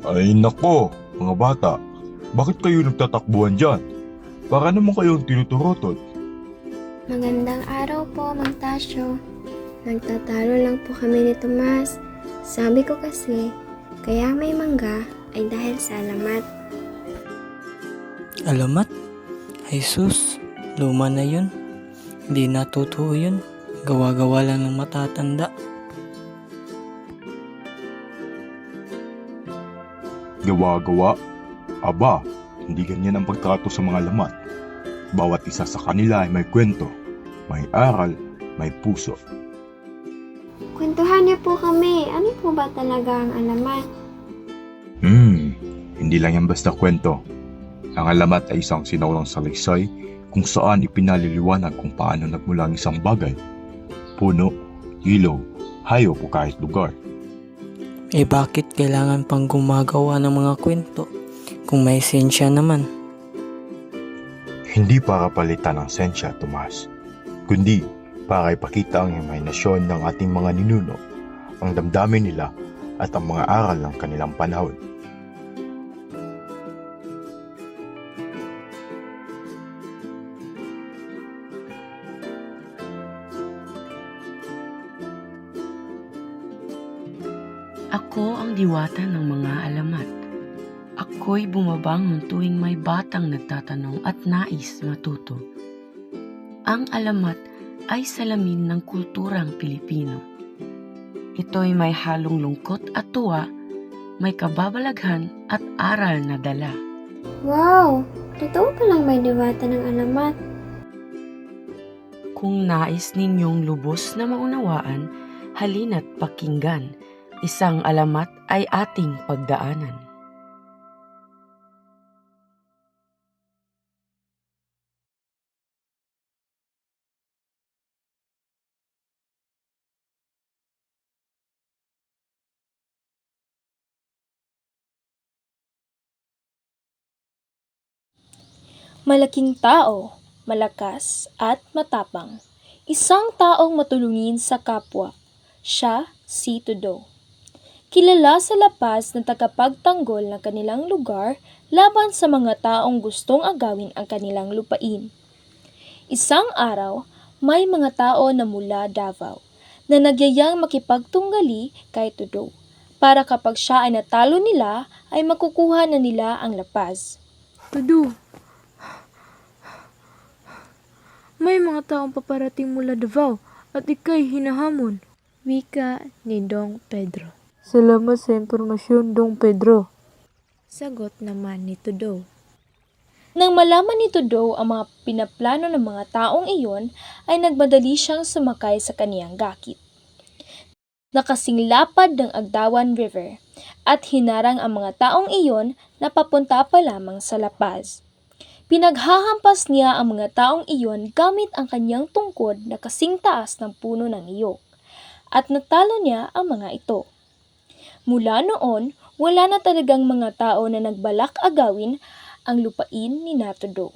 Ay nako, mga bata, bakit kayo nagtatakbuhan dyan? Para naman kayong tinuturotot. Magandang araw po, Mang Tasyo. Nagtatalo lang po kami ni Tomas. Sabi ko kasi, kaya may mangga ay dahil sa alamat. Alamat? Jesus, luma na yun. Hindi na totoo yun. Gawa-gawa lang ng matatanda. Gawa-gawa? Aba, hindi ganyan ang pagtrato sa mga lamat. Bawat isa sa kanila ay may kwento, may aral, may puso. Kwentuhan niyo po kami. Ano po ba talaga ang alamat? Hindi lang yan basta kwento. Ang alamat ay isang sinaulang salaysay kung saan ipinaliliwanag kung paano nagmula ang isang bagay, puno, ilog, hayop o kahit lugar. Bakit kailangan pang gumagawa ng mga kwento kung may esensya naman? Hindi para palitan ang sensya, Tomas, kundi para ipakita ang imahinasyon ng ating mga ninuno, ang damdamin nila at ang mga aral ng kanilang panahon. Ako ang diwata ng mga alamat. Ako'y bumabangon tuwing may batang nagtatanong at nais matuto. Ang alamat ay salamin ng kulturang Pilipino. Ito'y may halong lungkot at tuwa, may kababalaghan at aral na dala. Wow! Totoo palang may diwata ng alamat. Kung nais ninyong lubos na maunawaan, halina't pakinggan. Isang alamat ay ating pagdaanan. Malaking tao, malakas at matapang. Isang taong matulungin sa kapwa. Siya si Tudong. Kilala sa lapas na tagapagtanggol ng kanilang lugar laban sa mga taong gustong agawin ang kanilang lupain. Isang araw, may mga tao na mula Davao na nagyayang makipagtunggali kay Tudong para kapag siya ay natalo nila ay makukuha na nila ang lapas. Tudu, may mga taong paparating mula Davao at ika'y hinahamon. Wika ni Dong Pedro. Salamat sa impormasyon, Dong Pedro. Sagot naman ni Tudo. Nang malaman ni Tudong ang mga pinaplano ng mga taong iyon, ay nagmadali siyang sumakay sa kaniyang gakit. Nakasinglapad ng Agdawan River at hinarang ang mga taong iyon na papunta pa lamang sa Lapaz. Pinaghahampas niya ang mga taong iyon gamit ang kanyang tungkod na kasing taas ng puno ng niyog at natalo niya ang mga ito. Mula noon, wala na talagang mga tao na nagbalak agawin ang lupain ni Tudong.